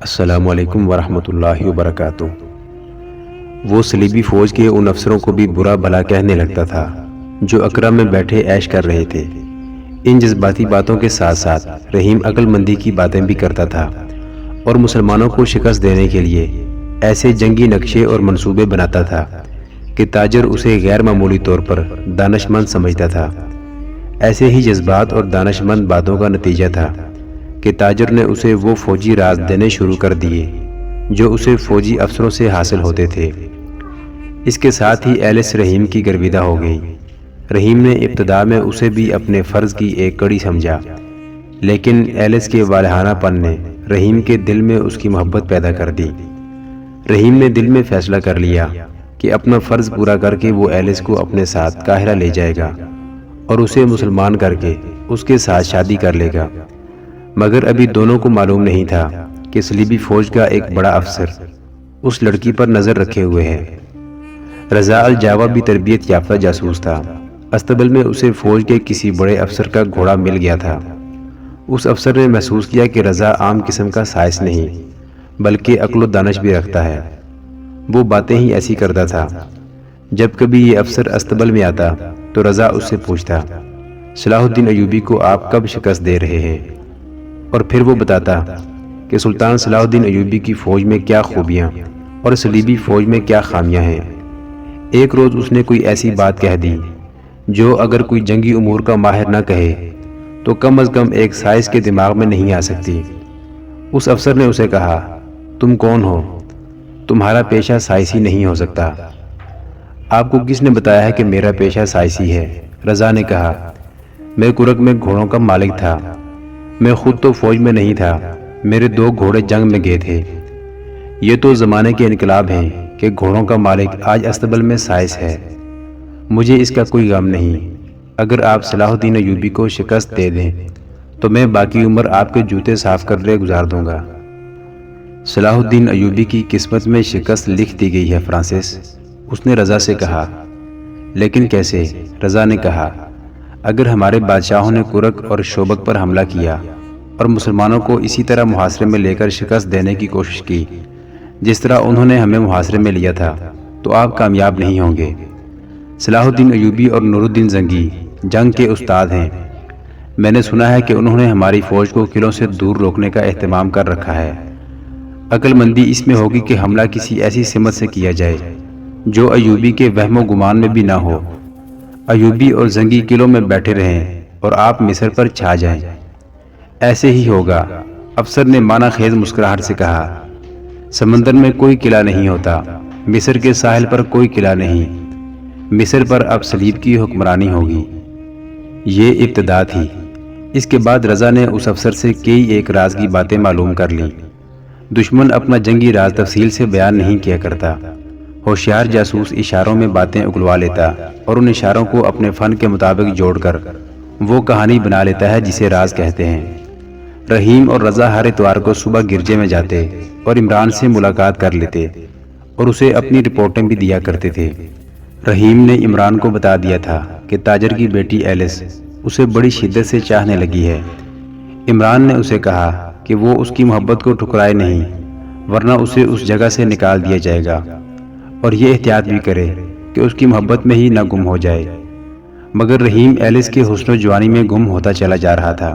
السلام علیکم ورحمۃ اللہ وبرکاتہ۔ وہ صلیبی فوج کے ان افسروں کو بھی برا بھلا کہنے لگتا تھا جو اکرا میں بیٹھے عیش کر رہے تھے۔ ان جذباتی باتوں کے ساتھ ساتھ رحیم عقل مندی کی باتیں بھی کرتا تھا اور مسلمانوں کو شکست دینے کے لیے ایسے جنگی نقشے اور منصوبے بناتا تھا کہ تاجر اسے غیر معمولی طور پر دانش مند سمجھتا تھا۔ ایسے ہی جذبات اور دانش مند باتوں کا نتیجہ تھا کہ تاجر نے اسے وہ فوجی راز دینے شروع کر دیے جو اسے فوجی افسروں سے حاصل ہوتے تھے۔ اس کے ساتھ ہی ایلس رحیم کی گرویدہ ہو گئی۔ رحیم نے ابتدا میں اسے بھی اپنے فرض کی ایک کڑی سمجھا، لیکن ایلس کے والہانہ پن نے رحیم کے دل میں اس کی محبت پیدا کر دی۔ رحیم نے دل میں فیصلہ کر لیا کہ اپنا فرض پورا کر کے وہ ایلس کو اپنے ساتھ قاہرہ لے جائے گا اور اسے مسلمان کر کے اس کے ساتھ شادی کر لے گا۔ مگر ابھی دونوں کو معلوم نہیں تھا کہ صلیبی فوج کا ایک بڑا افسر اس لڑکی پر نظر رکھے ہوئے ہے۔ رضا الجاوا بھی تربیت یافتہ جاسوس تھا۔ استبل میں اسے فوج کے کسی بڑے افسر کا گھوڑا مل گیا تھا۔ اس افسر نے محسوس کیا کہ رضا عام قسم کا سائنس نہیں بلکہ عقل و دانش بھی رکھتا ہے۔ وہ باتیں ہی ایسی کرتا تھا۔ جب کبھی یہ افسر استبل میں آتا تو رضا اس سے پوچھتا، صلاح الدین ایوبی کو آپ کب شکست دے رہے ہیں؟ اور پھر وہ بتاتا کہ سلطان صلاح الدین ایوبی کی فوج میں کیا خوبیاں اور صلیبی فوج میں کیا خامیاں ہیں۔ ایک روز اس نے کوئی ایسی بات کہہ دی جو اگر کوئی جنگی امور کا ماہر نہ کہے تو کم از کم ایک سائنس کے دماغ میں نہیں آ سکتی۔ اس افسر نے اسے کہا، تم کون ہو؟ تمہارا پیشہ سائنسی نہیں ہو سکتا۔ آپ کو کس نے بتایا ہے کہ میرا پیشہ سائنسی ہے؟ رضا نے کہا، میں کرک میں گھوڑوں کا مالک تھا۔ میں خود تو فوج میں نہیں تھا، میرے 2 گھوڑے جنگ میں گئے تھے۔ یہ تو زمانے کے انقلاب ہیں کہ گھوڑوں کا مالک آج استبل میں سائنس ہے۔ مجھے اس کا کوئی غم نہیں۔ اگر آپ صلاح الدین ایوبی کو شکست دے دیں تو میں باقی عمر آپ کے جوتے صاف کر کے گزار دوں گا۔ صلاح الدین ایوبی کی قسمت میں شکست لکھ دی گئی ہے فرانسس، اس نے رضا سے کہا۔ لیکن کیسے؟ رضا نے کہا، اگر ہمارے بادشاہوں نے کرک اور شوبک پر حملہ کیا اور مسلمانوں کو اسی طرح محاصرے میں لے کر شکست دینے کی کوشش کی جس طرح انہوں نے ہمیں محاصرے میں لیا تھا تو آپ کامیاب نہیں ہوں گے۔ صلاح الدین ایوبی اور نور الدین زنگی جنگ کے استاد ہیں۔ میں نے سنا ہے کہ انہوں نے ہماری فوج کو قلعوں سے دور روکنے کا اہتمام کر رکھا ہے۔ عقل مندی اس میں ہوگی کہ حملہ کسی ایسی سمت سے کیا جائے جو ایوبی کے وہم و گمان میں بھی نہ ہو۔ ایوبی اور زنگی قلعوں میں بیٹھے رہیں اور آپ مصر پر چھا جائیں۔ ایسے ہی ہوگا، افسر نے معنی خیز مسکراہٹ سے کہا۔ سمندر میں کوئی قلعہ نہیں ہوتا، مصر کے ساحل پر کوئی قلعہ نہیں۔ مصر پر اب صلیب کی حکمرانی ہوگی۔ یہ ابتدا تھی۔ اس کے بعد رضا نے اس افسر سے کئی ایک راز کی باتیں معلوم کر لیں۔ دشمن اپنا جنگی راز تفصیل سے بیان نہیں کیا کرتا۔ ہوشیار جاسوس اشاروں میں باتیں اگلوا لیتا اور ان اشاروں کو اپنے فن کے مطابق جوڑ کر وہ کہانی بنا لیتا ہے جسے راز کہتے ہیں۔ رحیم اور رضا ہر اتوار کو صبح گرجے میں جاتے اور عمران سے ملاقات کر لیتے اور اسے اپنی رپورٹیں بھی دیا کرتے تھے۔ رحیم نے عمران کو بتا دیا تھا کہ تاجر کی بیٹی ایلس اسے بڑی شدت سے چاہنے لگی ہے۔ عمران نے اسے کہا کہ وہ اس کی محبت کو ٹھکرائے نہیں ورنہ اسے اس جگہ سے نکال دیا جائے گا، اور یہ احتیاط بھی کرے کہ اس کی محبت میں ہی نہ گم ہو جائے۔ مگر رحیم ایلس کے حسن و جوانی میں گم ہوتا چلا جا رہا تھا۔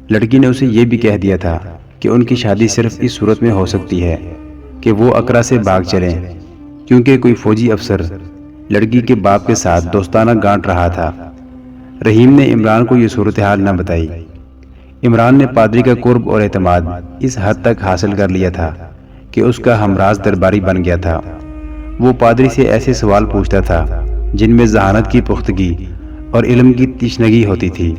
لڑکی نے اسے یہ بھی کہہ دیا تھا کہ ان کی شادی صرف اس صورت میں ہو سکتی ہے کہ وہ اکرا سے بھاگ چلیں، کیونکہ کوئی فوجی افسر لڑکی کے باپ کے ساتھ دوستانہ گانٹ رہا تھا۔ رحیم نے عمران کو یہ صورتحال نہ بتائی۔ عمران نے پادری کا قرب اور اعتماد اس حد تک حاصل کر لیا تھا کہ اس کا ہمراز درباری بن گیا تھا۔ وہ پادری سے ایسے سوال پوچھتا تھا جن میں ذہانت کی پختگی اور علم کی تشنگی ہوتی تھی۔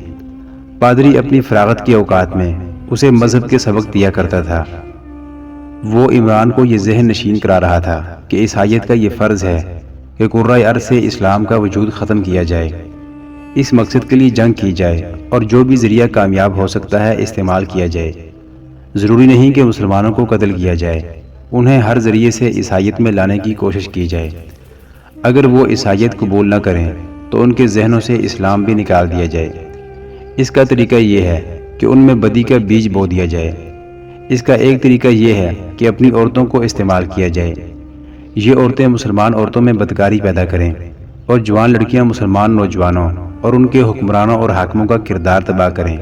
پادری اپنی فراغت کے اوقات میں اسے مذہب کے سبق دیا کرتا تھا۔ وہ عمران کو یہ ذہن نشین کرا رہا تھا کہ عیسائیت کا یہ فرض ہے کہ قرۂ ارض سے اسلام کا وجود ختم کیا جائے، اس مقصد کے لیے جنگ کی جائے اور جو بھی ذریعہ کامیاب ہو سکتا ہے استعمال کیا جائے۔ ضروری نہیں کہ مسلمانوں کو قتل کیا جائے، انہیں ہر ذریعے سے عیسائیت میں لانے کی کوشش کی جائے۔ اگر وہ عیسائیت قبول نہ کریں تو ان کے ذہنوں سے اسلام بھی نکال دیا جائے۔ اس کا طریقہ یہ ہے کہ ان میں بدی کا بیج بو دیا جائے۔ اس کا ایک طریقہ یہ ہے کہ اپنی عورتوں کو استعمال کیا جائے۔ یہ عورتیں مسلمان عورتوں میں بدکاری پیدا کریں اور جوان لڑکیاں مسلمان نوجوانوں اور ان کے حکمرانوں اور حاکموں کا کردار تباہ کریں۔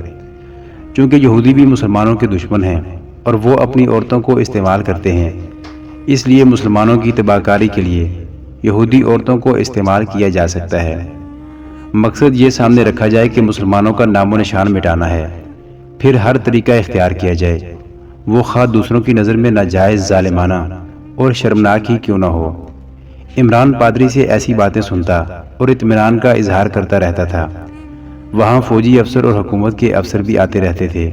چونکہ یہودی بھی مسلمانوں کے دشمن ہیں اور وہ اپنی عورتوں کو استعمال کرتے ہیں، اس لیے مسلمانوں کی تباہ کاری کے لیے یہودی عورتوں کو استعمال کیا جا سکتا ہے۔ مقصد یہ سامنے رکھا جائے کہ مسلمانوں کا نام و نشان مٹانا ہے، پھر ہر طریقہ اختیار کیا جائے، وہ خواہ دوسروں کی نظر میں ناجائز، ظالمانہ اور شرمناک ہی کیوں نہ ہو۔ عمران پادری سے ایسی باتیں سنتا اور اطمینان کا اظہار کرتا رہتا تھا۔ وہاں فوجی افسر اور حکومت کے افسر بھی آتے رہتے تھے۔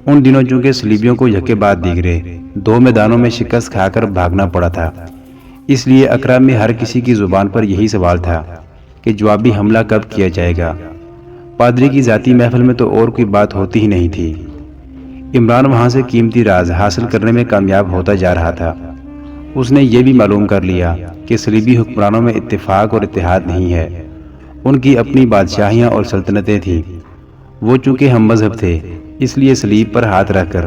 ان دنوں چونکہ صلیبیوں کو یکے بعد دیگرے 2 میدانوں میں شکست کھا کر بھاگنا پڑا تھا، اس لیے اقرا میں ہر کسی کی زبان پر یہی سوال تھا کہ جوابی حملہ کب کیا جائے گا۔ پادری کی ذاتی محفل میں تو اور کوئی بات ہوتی ہی نہیں تھی۔ عمران وہاں سے قیمتی راز حاصل کرنے میں کامیاب ہوتا جا رہا تھا۔ اس نے یہ بھی معلوم کر لیا کہ صلیبی حکمرانوں میں اتفاق اور اتحاد نہیں ہے، ان کی اپنی بادشاہیاں اور سلطنتیں تھیں۔ وہ چونکہ ہم مذہب تھے، اس لیے صلیب پر ہاتھ رکھ کر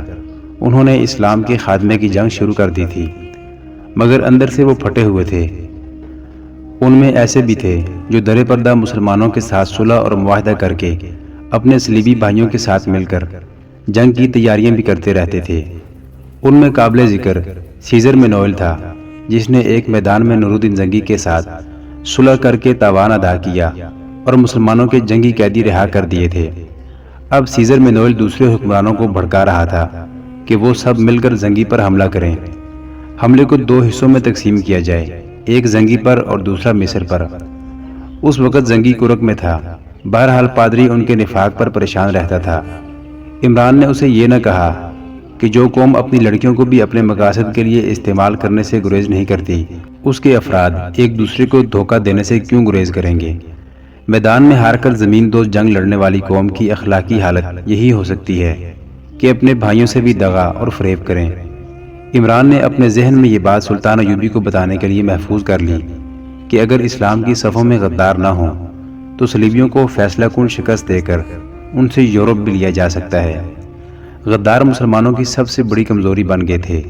انہوں نے اسلام کے خاتمے کی جنگ شروع کر دی تھی، مگر اندر سے وہ پھٹے ہوئے تھے۔ ان میں ایسے بھی تھے جو در پردہ مسلمانوں کے ساتھ صلح اور معاہدہ کر کے اپنے صلیبی بھائیوں کے ساتھ مل کر جنگ کی تیاریاں بھی کرتے رہتے تھے۔ ان میں قابل ذکر سیزر مینوئل تھا، جس نے ایک میدان میں نورالدین زنگی کے ساتھ صلح کر کے تاوان ادا کیا اور مسلمانوں کے جنگی قیدی رہا کر دیے تھے۔ اب سیزر مینوئل دوسرے حکمرانوں کو بھڑکا رہا تھا کہ وہ سب مل کر زنگی پر حملہ کریں۔ حملے کو 2 حصوں میں تقسیم کیا جائے، ایک زنگی پر اور دوسرا مصر پر۔ اس وقت زنگی کرک میں تھا۔ بہرحال پادری ان کے نفاق پر پریشان رہتا تھا۔ عمران نے اسے یہ نہ کہا کہ جو قوم اپنی لڑکیوں کو بھی اپنے مقاصد کے لیے استعمال کرنے سے گریز نہیں کرتی، اس کے افراد ایک دوسرے کو دھوکہ دینے سے کیوں گریز کریں گے؟ میدان میں ہار کر زمین دوز جنگ لڑنے والی قوم کی اخلاقی حالت یہی ہو سکتی ہے کہ اپنے بھائیوں سے بھی دغا اور فریب کریں۔ عمران نے اپنے ذہن میں یہ بات سلطان ایوبی کو بتانے کے لیے محفوظ کر لی کہ اگر اسلام کی صفوں میں غدار نہ ہوں تو صلیبیوں کو فیصلہ کن شکست دے کر ان سے یورپ بھی لیا جا سکتا ہے۔ غدار مسلمانوں کی سب سے بڑی کمزوری بن گئے تھے۔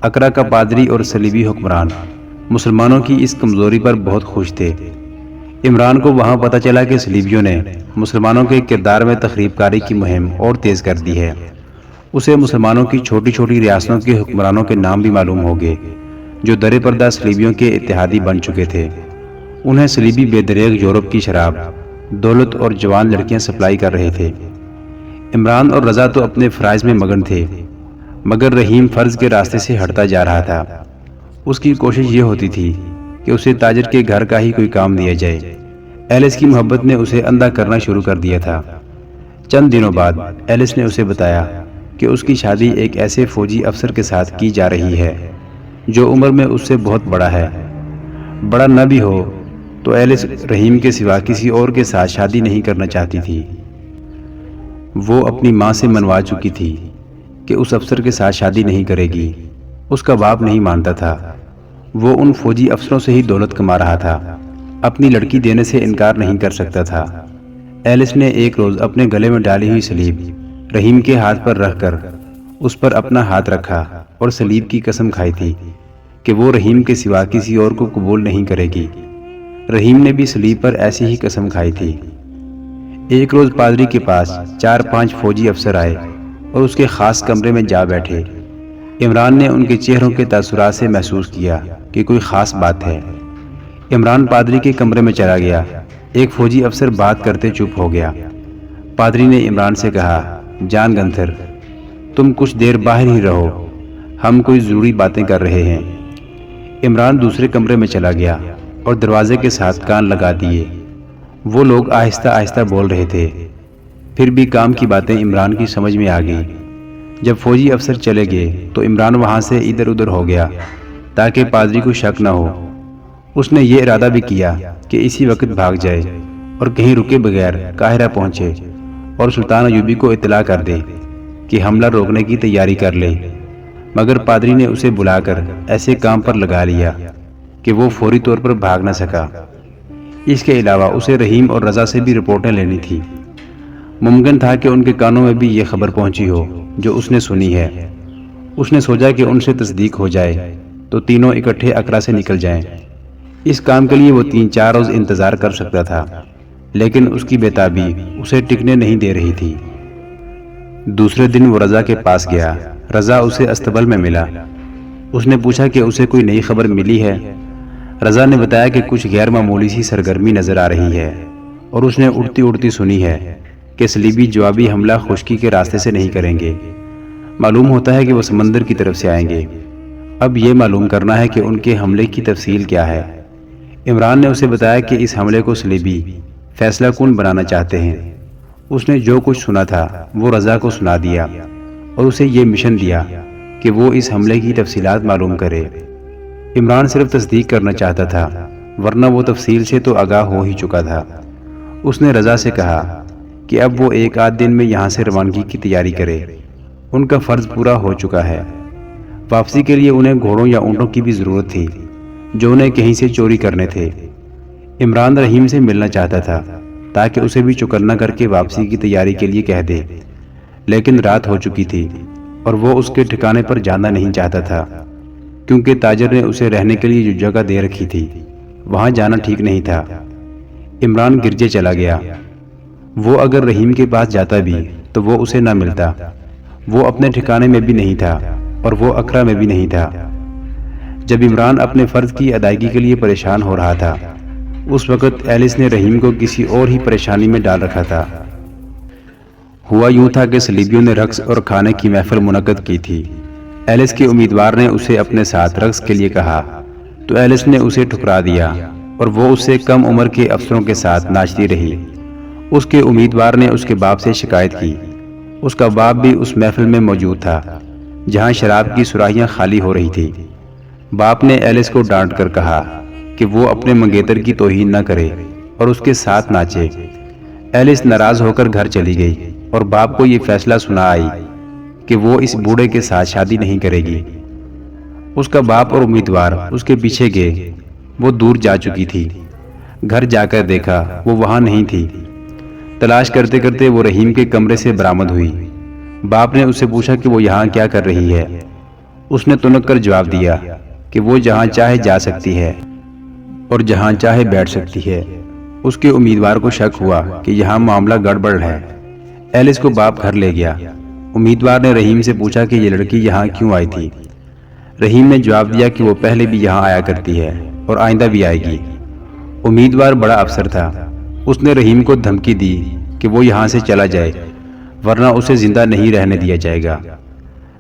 اقرا کا پادری اور صلیبی حکمران مسلمانوں کی اس کمزوری پر بہت خوش تھے۔ عمران کو وہاں پتہ چلا کہ صلیبیوں نے مسلمانوں کے کردار میں تخریب کاری کی مہم اور تیز کر دی ہے۔ اسے مسلمانوں کی چھوٹی چھوٹی ریاستوں کے حکمرانوں کے نام بھی معلوم ہو گئے جو در پردہ صلیبیوں کے اتحادی بن چکے تھے۔ انہیں صلیبی بے دریغ یورپ کی شراب، دولت اور جوان لڑکیاں سپلائی کر رہے تھے۔ عمران اور رضا تو اپنے فرائض میں مگن تھے، مگر رحیم فرض کے راستے سے ہٹتا جا رہا تھا۔ اس کی کوشش یہ ہوتی تھی کہ اسے تاجر کے گھر کا ہی کوئی کام دیا جائے۔ ایلس کی محبت نے اسے اندھا کرنا شروع کر دیا تھا۔ چند دنوں بعد ایلس نے اسے بتایا کہ اس کی شادی ایک ایسے فوجی افسر کے ساتھ کی جا رہی ہے جو عمر میں اس سے بہت بڑا ہے۔ بڑا نہ بھی ہو تو ایلس رحیم کے سوا کسی اور کے ساتھ شادی نہیں کرنا چاہتی تھی۔ وہ اپنی ماں سے منوا چکی تھی کہ اس افسر کے ساتھ شادی نہیں کرے گی۔ اس کا باپ نہیں مانتا تھا۔ وہ ان فوجی افسروں سے ہی دولت کما رہا تھا، اپنی لڑکی دینے سے انکار نہیں کر سکتا تھا۔ ایلس نے ایک روز اپنے گلے میں ڈالی ہوئی سلیب رحیم کے ہاتھ پر رکھ کر اس پر اپنا ہاتھ رکھا اور سلیب کی قسم کھائی تھی کہ وہ رحیم کے سوا کسی اور کو قبول نہیں کرے گی۔ رحیم نے بھی سلیب پر ایسی ہی قسم کھائی تھی۔ ایک روز پادری کے پاس 4-5 فوجی افسر آئے اور اس کے خاص کمرے میں جا بیٹھے۔ عمران نے ان کے چہروں کے تاثرات سے محسوس کیا کہ کوئی خاص بات ہے۔ عمران پادری کے کمرے میں چلا گیا۔ ایک فوجی افسر بات کرتے چپ ہو گیا۔ پادری نے عمران سے کہا، جان گنتھر، تم کچھ دیر باہر ہی رہو، ہم کوئی ضروری باتیں کر رہے ہیں۔ عمران دوسرے کمرے میں چلا گیا اور دروازے کے ساتھ کان لگا دیے۔ وہ لوگ آہستہ آہستہ بول رہے تھے، پھر بھی کام کی باتیں عمران کی سمجھ میں آ گئی۔ جب فوجی افسر چلے گئے تو عمران وہاں سے ادھر ادھر ہو گیا تاکہ پادری کو شک نہ ہو۔ اس نے یہ ارادہ بھی کیا کہ اسی وقت بھاگ جائے اور کہیں رکے بغیر قاہرہ پہنچے اور سلطان ایوبی کو اطلاع کر دے کہ حملہ روکنے کی تیاری کر لے، مگر پادری نے اسے بلا کر ایسے کام پر لگا لیا کہ وہ فوری طور پر بھاگ نہ سکا۔ اس کے علاوہ اسے رحیم اور رضا سے بھی رپورٹیں لینی تھی۔ ممکن تھا کہ ان کے کانوں میں بھی یہ خبر پہنچی ہو جو اس نے سنی ہے۔ اس نے سوچا کہ ان سے تصدیق ہو جائے تو تینوں اکٹھے اقرا سے نکل جائیں۔ اس کام کے لیے وہ 3-4 روز انتظار کر سکتا تھا، لیکن اس کی بےتابی اسے ٹکنے نہیں دے رہی تھی۔ دوسرے دن وہ رضا کے پاس گیا۔ رضا اسے استبل میں ملا۔ اس نے پوچھا کہ اسے کوئی نئی خبر ملی ہے۔ رضا نے بتایا کہ کچھ غیر معمولی سی سرگرمی نظر آ رہی ہے، اور اس نے اڑتی اڑتی سنی ہے کہ صلیبی جوابی حملہ خشکی کے راستے سے نہیں کریں گے۔ معلوم ہوتا ہے کہ وہ سمندر کی طرف سے آئیں گے۔ اب یہ معلوم کرنا ہے کہ ان کے حملے کی تفصیل کیا ہے۔ عمران نے اسے بتایا کہ اس حملے کو صلیبی فیصلہ کن بنانا چاہتے ہیں۔ اس نے جو کچھ سنا تھا وہ رضا کو سنا دیا اور اسے یہ مشن دیا کہ وہ اس حملے کی تفصیلات معلوم کرے۔ عمران صرف تصدیق کرنا چاہتا تھا، ورنہ وہ تفصیل سے تو آگاہ ہو ہی چکا تھا۔ اس نے رضا سے کہا کہ اب وہ 1-8 دن میں یہاں سے روانگی کی تیاری کرے۔ ان کا فرض پورا ہو چکا ہے۔ واپسی کے لیے انہیں گھوڑوں یا اونٹوں کی بھی ضرورت تھی جو انہیں کہیں سے چوری کرنے تھے۔ عمران رحیم سے ملنا چاہتا تھا تاکہ اسے بھی چکنا کر کے واپسی کی تیاری کے لیے کہہ دے، لیکن رات ہو چکی تھی اور وہ اس کے ٹھکانے پر جانا نہیں چاہتا تھا، کیونکہ تاجر نے اسے رہنے کے لیے جو جگہ دے رکھی تھی وہاں جانا ٹھیک نہیں تھا۔ عمران گرجے چلا گیا۔ وہ اگر رحیم کے پاس جاتا بھی تو وہ اسے نہ ملتا۔ وہ اپنے ٹھکانے میں بھی نہیں تھا اور وہ اقرا میں بھی نہیں تھا۔ جب عمران اپنے فرض کی ادائیگی کے لیے پریشان ہو رہا تھا، اس وقت ایلس نے رحیم کو کسی اور ہی پریشانی میں ڈال رکھا تھا۔ ہوا یوں تھا کہ صلیبیوں نے رقص اور کھانے کی محفل منعقد کی تھی۔ ایلس کے امیدوار نے اسے اپنے ساتھ رقص کے لیے کہا تو ایلس نے اسے ٹھکرا دیا اور وہ اس سے کم عمر کے افسروں کے ساتھ ناچتی رہی۔ اس کے امیدوار نے اس کے باپ سے شکایت کی۔ اس کا باپ بھی اس محفل میں موجود تھا جہاں شراب کی سراہیاں خالی ہو رہی تھی۔ باپ نے ایلس کو ڈانٹ کر کہا کہ وہ اپنے منگیتر کی توہین نہ کرے اور اس کے ساتھ ناچے۔ ایلس ناراض ہو کر گھر چلی گئی اور باپ کو یہ فیصلہ سنا آئی کہ وہ اس بوڑھے کے ساتھ شادی نہیں کرے گی۔ اس کا باپ اور امیدوار اس کے پیچھے گئے۔ وہ دور جا چکی تھی۔ گھر جا کر دیکھا وہ وہاں نہیں تھی۔ تلاش کرتے کرتے وہ رحیم کے کمرے سے برآمد ہوئی۔ باپ نے اسے پوچھا کہ وہ یہاں کیا کر رہی ہے۔ اس نے تنک کر جواب دیا کہ وہ جہاں چاہے جا سکتی ہے اور جہاں چاہے بیٹھ سکتی ہے۔ اس کے امیدوار کو شک ہوا کہ یہاں معاملہ گڑبڑ ہے۔ ایلس کو باپ گھر لے گیا۔ امیدوار نے رحیم سے پوچھا کہ یہ لڑکی یہاں کیوں آئی تھی۔ رحیم نے جواب دیا کہ وہ پہلے بھی یہاں آیا کرتی ہے اور آئندہ بھی آئے گی۔ امیدوار بڑا افسر تھا۔ اس نے رحیم کو دھمکی دی کہ وہ یہاں سے چلا جائے ورنہ اسے زندہ نہیں رہنے دیا جائے گا۔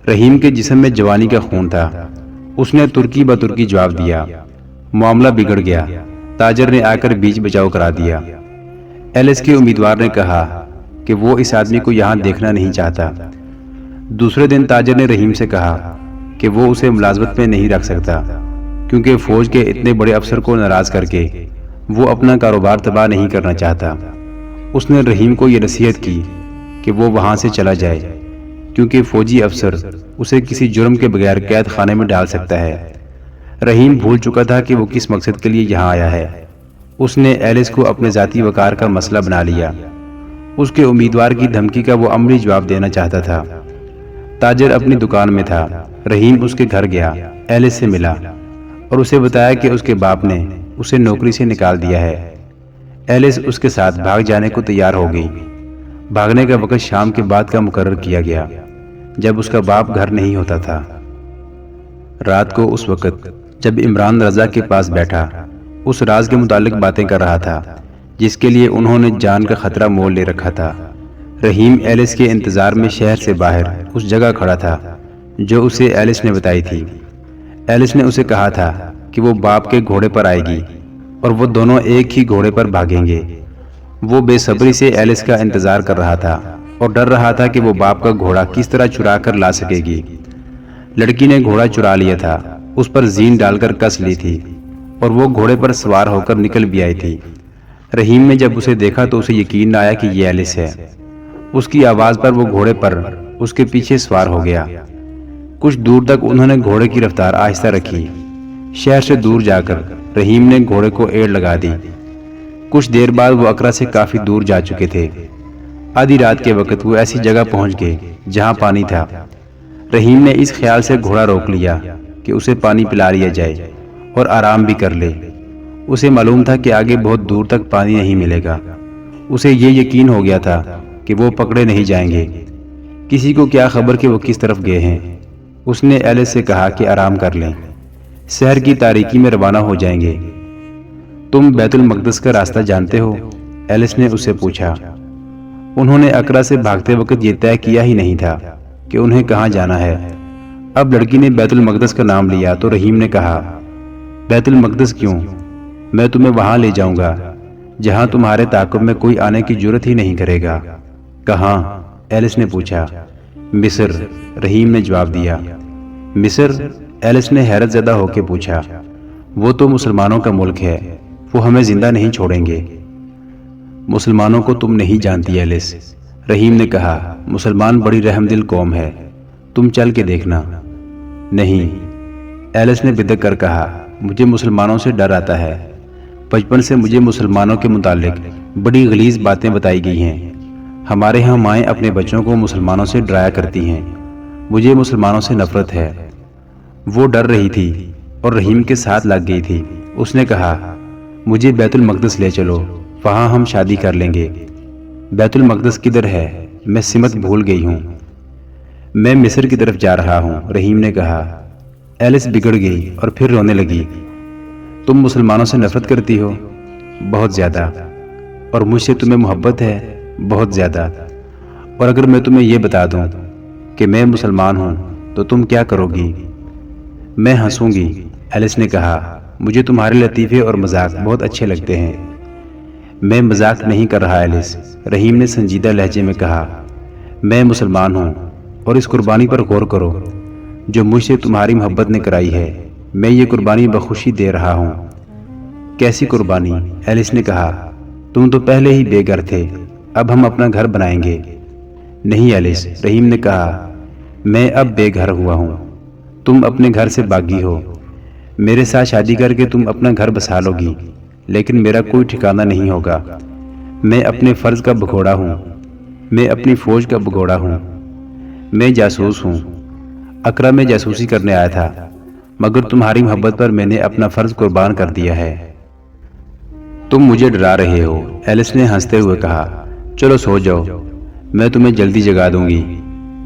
رحیم کے جسم میں جوانی کا خون تھا۔ اس نے ترکی بترکی جواب دیا۔ معاملہ بگڑ گیا۔ تاجر نے آ کر بیچ بچاؤ کرا دیا۔ ایلس کے امیدوار نے کہا کہ وہ اس آدمی کو یہاں دیکھنا نہیں چاہتا۔ دوسرے دن تاجر نے رحیم سے کہا کہ وہ اسے ملازمت میں نہیں رکھ سکتا، کیونکہ فوج کے اتنے بڑے افسر کو ناراض کر کے وہ اپنا کاروبار تباہ نہیں کرنا چاہتا۔ اس نے رحیم کو یہ نصیحت کی کہ وہ وہاں سے چلا جائے، کیونکہ فوجی افسر اسے کسی جرم کے بغیر قید خانے میں ڈال سکتا ہے۔ رحیم بھول چکا تھا کہ وہ کس مقصد کے لیے یہاں آیا ہے۔ اس نے ایلس کو اپنے ذاتی وقار کا مسئلہ بنا لیا۔ اس کے امیدوار کی دھمکی کا وہ عملی جواب دینا چاہتا تھا۔ تاجر اپنی دکان میں تھا۔ رحیم اس کے گھر گیا، ایلس سے ملا اور اسے بتایا کہ اس کے باپ نے اسے نوکری سے نکال دیا ہے۔ ایلس اس کے ساتھ بھاگ جانے کو تیار ہو گئی۔ بھاگنے کا وقت شام کے بعد کا مقرر کیا گیا، جب اس کا باپ گھر نہیں ہوتا تھا۔ رات کو اس وقت جب عمران رضا کے پاس بیٹھا، اس راز کے متعلق باتیں کر رہا تھا جس کے لیے انہوں نے جان کا خطرہ مول لے رکھا تھا، رحیم ایلس کے انتظار میں شہر سے باہر اس جگہ کھڑا تھا جو اسے ایلس نے بتائی تھی۔ ایلس نے اسے کہا تھا کہ وہ باپ کے گھوڑے پر آئے گی اور وہ دونوں ایک ہی گھوڑے پر بھاگیں گے۔ وہ بے صبری سے ایلس کا انتظار کر رہا تھا اور ڈر رہا تھا کہ وہ باپ کا گھوڑا کس طرح چرا کر لا سکے گی۔ لڑکی نے گھوڑا چرا لیا تھا، اس پر زین ڈال کر کس لی تھی اور وہ گھوڑے پر سوار ہو کر نکل بھی آئی تھی۔ رحیم نے جب اسے دیکھا تو اسے یقین نہ آیا کہ یہ ایلس ہے۔ اس کی آواز پر وہ گھوڑے پر اس کے پیچھے سوار ہو گیا۔ کچھ دور تک انہوں نے گھوڑے کی رفتار آہستہ رکھی۔ شہر سے دور جا کر رحیم نے گھوڑے کو ایڑ لگا دی۔ کچھ دیر بعد وہ اقرا سے کافی دور جا چکے تھے۔ آدھی رات کے وقت وہ ایسی جگہ پہنچ گئے جہاں پانی تھا۔ رحیم نے اس خیال سے گھوڑا روک لیا کہ اسے پانی پلا لیا جائے اور آرام بھی کر لے۔ اسے معلوم تھا کہ آگے بہت دور تک پانی نہیں ملے گا۔ اسے یہ یقین ہو گیا تھا کہ وہ پکڑے نہیں جائیں گے۔ کسی کو کیا خبر کہ وہ کس طرف گئے ہیں۔ اس نے ایلس سے کہا کہ آرام کر لیں، شہر کی تاریکی میں روانہ ہو جائیں گے۔ تم بیت المقدس کا راستہ جانتے ہو؟ ایلس نے اس سے پوچھا۔ انہوں نے اقرا سے بھاگتے وقت یہ طے کیا ہی نہیں تھا کہ انہیں کہاں جانا ہے۔ اب لڑکی نے بیت المقدس کا نام لیا تو رحیم نے کہا، بیت المقدس کیوں؟ میں تمہیں وہاں لے جاؤں گا جہاں تمہارے تعاقب میں کوئی آنے کی جرت ہی نہیں کرے گا۔ کہاں؟ ایلس نے پوچھا۔ مصر، رحیم نے جواب دیا۔ مصر؟ ایلس نے حیرت زدہ ہو کے پوچھا۔ وہ تو مسلمانوں کا ملک ہے، وہ ہمیں زندہ نہیں چھوڑیں گے۔ مسلمانوں کو تم نہیں جانتی ایلس، رحیم نے کہا۔ مسلمان بڑی رحم دل قوم ہے، تم چل کے دیکھنا۔ نہیں، ایلس نے بدک کر کہا، مجھے مسلمانوں سے ڈر آتا ہے۔ بچپن سے مجھے مسلمانوں کے متعلق بڑی غلیظ باتیں بتائی گئی ہیں۔ ہمارے ہاں مائیں اپنے بچوں کو مسلمانوں سے ڈرایا کرتی ہیں۔ مجھے مسلمانوں سے نفرت ہے۔ وہ ڈر رہی تھی اور رحیم کے ساتھ لگ گئی تھی۔ اس نے کہا، مجھے بیت المقدس لے چلو، وہاں ہم شادی کر لیں گے۔ بیت المقدس کدھر ہے؟ میں سمت بھول گئی ہوں۔ میں مصر کی طرف جا رہا ہوں، رحیم نے کہا۔ ایلس بگڑ گئی اور پھر رونے لگی۔ تم مسلمانوں سے نفرت کرتی ہو؟ بہت زیادہ۔ اور مجھ سے تمہیں محبت ہے؟ بہت زیادہ۔ اور اگر میں تمہیں یہ بتا دوں کہ میں مسلمان ہوں تو تم کیا کرو گی؟ میں ہنسوں گی، ایلس نے کہا۔ مجھے تمہارے لطیفے اور مذاق بہت اچھے لگتے ہیں۔ میں مذاق نہیں کر رہا ایلس، رحیم نے سنجیدہ لہجے میں کہا۔ میں مسلمان ہوں اور اس قربانی پر غور کرو جو مجھ سے تمہاری محبت نے کرائی ہے۔ میں یہ قربانی بخوشی دے رہا ہوں۔ کیسی قربانی؟ ایلس نے کہا۔ تم تو پہلے ہی بے گھر تھے، اب ہم اپنا گھر بنائیں گے۔ نہیں ایلس، رحیم نے کہا، میں اب بے گھر ہوا ہوں، تم اپنے گھر سے باغی ہو۔ میرے ساتھ شادی کر کے تم اپنا گھر بسا لو گی، لیکن میرا کوئی ٹھکانہ نہیں ہوگا۔ میں اپنے فرض کا بگوڑا ہوں، میں اپنی فوج کا بگوڑا ہوں۔ میں جاسوس ہوں، اقرا میں جاسوسی کرنے آیا تھا، مگر تمہاری محبت پر میں نے اپنا فرض قربان کر دیا ہے۔ تم مجھے ڈرا رہے ہو، ایلس نے ہنستے ہوئے کہا۔ چلو سو جاؤ، میں تمہیں جلدی جگا دوں گی۔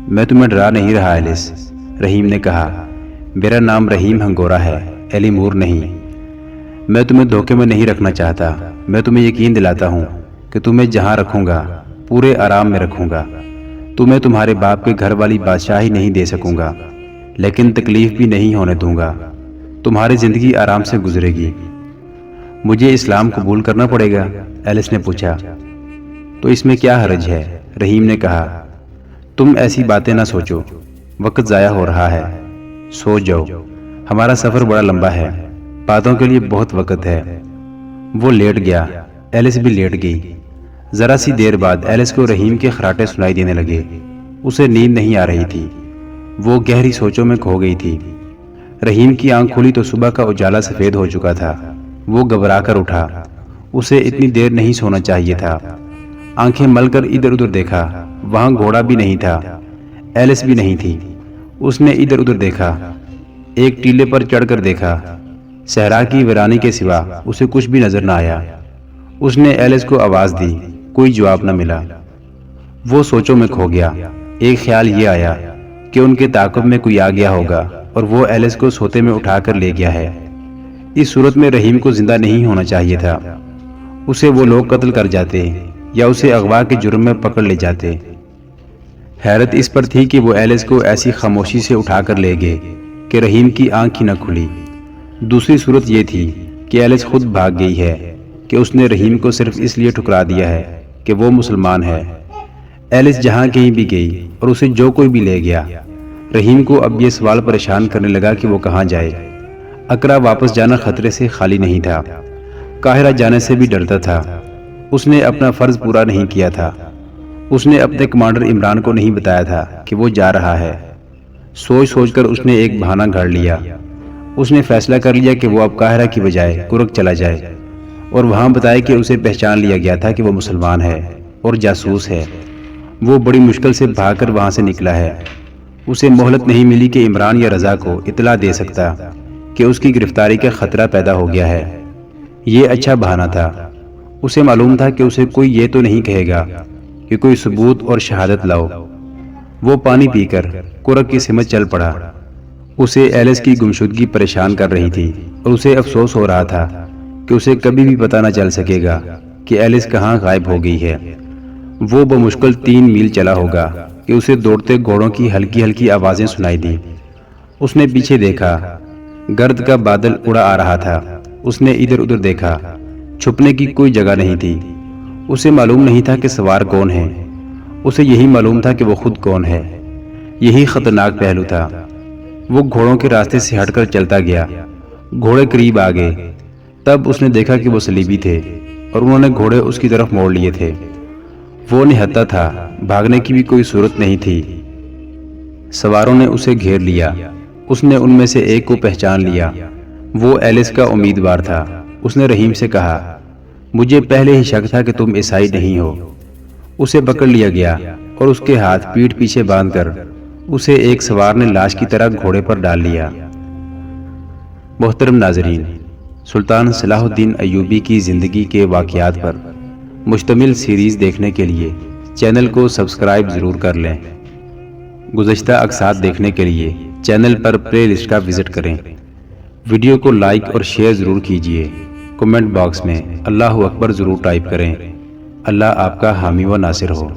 میں تمہیں ڈرا نہیں رہا ایلس، رحیم نے کہا۔ میرا نام رحیم ہنگورا ہے، ایلی مور نہیں۔ میں تمہیں دھوکے میں نہیں رکھنا چاہتا۔ میں تمہیں یقین دلاتا ہوں کہ تمہیں جہاں رکھوں گا پورے آرام میں رکھوں گا۔ تمہیں تمہارے باپ کے گھر والی بادشاہی نہیں دے سکوں گا، لیکن تکلیف بھی نہیں ہونے دوں گا۔ تمہاری زندگی آرام سے گزرے گی۔ مجھے اسلام قبول کرنا پڑے گا؟ ایلس نے پوچھا۔ تو اس میں کیا حرج ہے؟ رحیم نے کہا۔ تم ایسی باتیں نہ سوچو، وقت ضائع ہو رہا ہے، سو جاؤ، ہمارا سفر بڑا لمبا ہے، باتوں کے لیے بہت وقت ہے۔ وہ لیٹ گیا، ایلس بھی لیٹ گئی۔ ذرا سی دیر بعد ایلس کو رحیم کے خراٹے سنائی دینے لگے۔ اسے نیند نہیں آ رہی تھی، وہ گہری سوچوں میں کھو گئی تھی۔ رحیم کی آنکھ کھلی تو صبح کا اجالا سفید ہو چکا تھا۔ وہ گھبرا کر اٹھا، اسے اتنی دیر نہیں سونا چاہیے تھا۔ آنکھیں مل کر ادھر ادھر دیکھا، وہاں گھوڑا بھی نہیں تھا، ایلس بھی نہیں تھی۔ اس نے ادھر ادھر دیکھا، ایک ٹیلے پر چڑھ کر دیکھا، صحرا کی ویرانی کے سوا اسے کچھ بھی نظر نہ آیا۔ اس نے ایلس کو آواز دی، کوئی جواب نہ ملا۔ وہ سوچوں میں کھو گیا۔ ایک خیال یہ آیا کہ ان کے تعاقب میں کوئی آ گیا ہوگا اور وہ ایلس کو سوتے میں اٹھا کر لے گیا ہے۔ اس صورت میں رحیم کو زندہ نہیں ہونا چاہیے تھا، اسے وہ لوگ قتل کر جاتے یا اسے اغوا کے جرم میں پکڑ لے جاتے۔ حیرت اس پر تھی کہ وہ ایلس کو ایسی خاموشی سے اٹھا کر لے گئے کہ رحیم کی آنکھ ہی نہ کھلی۔ دوسری صورت یہ تھی کہ ایلس خود بھاگ گئی ہے کہ اس نے رحیم کو صرف اس لیے ٹھکرا دیا ہے کہ وہ مسلمان ہے۔ ایلس جہاں کہیں بھی گئی اور اسے جو کوئی بھی لے گیا، رحیم کو اب یہ سوال پریشان کرنے لگا کہ وہ کہاں جائے۔ اقرا واپس جانا خطرے سے خالی نہیں تھا، قاہرہ جانے سے بھی ڈرتا تھا۔ اس نے اپنا فرض پورا نہیں کیا تھا۔ اس نے اپنے کمانڈر عمران کو نہیں بتایا تھا کہ وہ جا رہا ہے۔ سوچ سوچ کر اس نے ایک بہانہ گھڑ لیا۔ اس نے فیصلہ کر لیا کہ وہ اب قاہرہ کی بجائے کرک چلا جائے اور وہاں بتائے کہ اسے پہچان لیا گیا تھا کہ وہ مسلمان ہے اور جاسوس ہے۔ وہ بڑی مشکل سے بھاگ کر وہاں سے نکلا ہے۔ اسے مہلت نہیں ملی کہ عمران یا رضا کو اطلاع دے سکتا کہ اس کی گرفتاری کا خطرہ پیدا ہو گیا ہے۔ یہ اچھا بہانہ تھا۔ اسے معلوم تھا کہ اسے کوئی یہ تو نہیں کہے گا کہ کوئی ثبوت اور شہادت لاؤ۔ وہ پانی پی کر کرک کی سمت چل پڑا۔ اسے ایلس کی گمشدگی پریشان کر رہی تھی اور اسے افسوس ہو رہا تھا کہ اسے کبھی بھی پتہ نہ چل سکے گا کہ ایلس کہاں غائب ہو گئی ہے۔ وہ بمشکل 3 میل چلا ہوگا کہ اسے دوڑتے گھوڑوں کی ہلکی ہلکی آوازیں سنائی دیں۔ اس نے پیچھے دیکھا، گرد کا بادل اڑا آ رہا تھا۔ اس نے ادھر ادھر دیکھا، چھپنے کی کوئی جگہ نہیں تھی۔ اسے معلوم نہیں تھا کہ سوار کون ہے، اسے یہی معلوم تھا کہ وہ خود کون ہے۔ یہی خطرناک پہلو تھا۔ وہ گھوڑوں کے راستے سے ہٹ کر چلتا گیا۔ گھوڑے قریب آ گئے، تب اس نے دیکھا کہ وہ صلیبی تھے اور انہوں نے گھوڑے اس کی طرف موڑ لیے تھے۔ وہ نہتا تھا، بھاگنے کی بھی کوئی صورت نہیں تھی۔ سواروں نے اسے گھیر لیا۔ اس نے ان میں سے ایک کو پہچان لیا۔ وہ ایلس کا امیدوار تھا۔ اس نے رحیم سے کہا، مجھے پہلے ہی شک تھا کہ تم عیسائی نہیں ہو۔ اسے پکڑ لیا گیا اور اس کے ہاتھ پیٹھ پیچھے باندھ کر اسے ایک سوار نے لاش کی طرح گھوڑے پر ڈال لیا۔ محترم ناظرین، سلطان صلاح الدین ایوبی کی زندگی کے واقعات پر مشتمل سیریز دیکھنے کے لیے چینل کو سبسکرائب ضرور کر لیں۔ گزشتہ اقساط دیکھنے کے لیے چینل پر پلے لسٹ کا وزٹ کریں۔ ویڈیو کو لائک اور شیئر ضرور کیجیے۔ کمنٹ باکس میں اللہ اکبر ضرور ٹائپ کریں۔ اللہ آپ کا حامی و ناصر ہو۔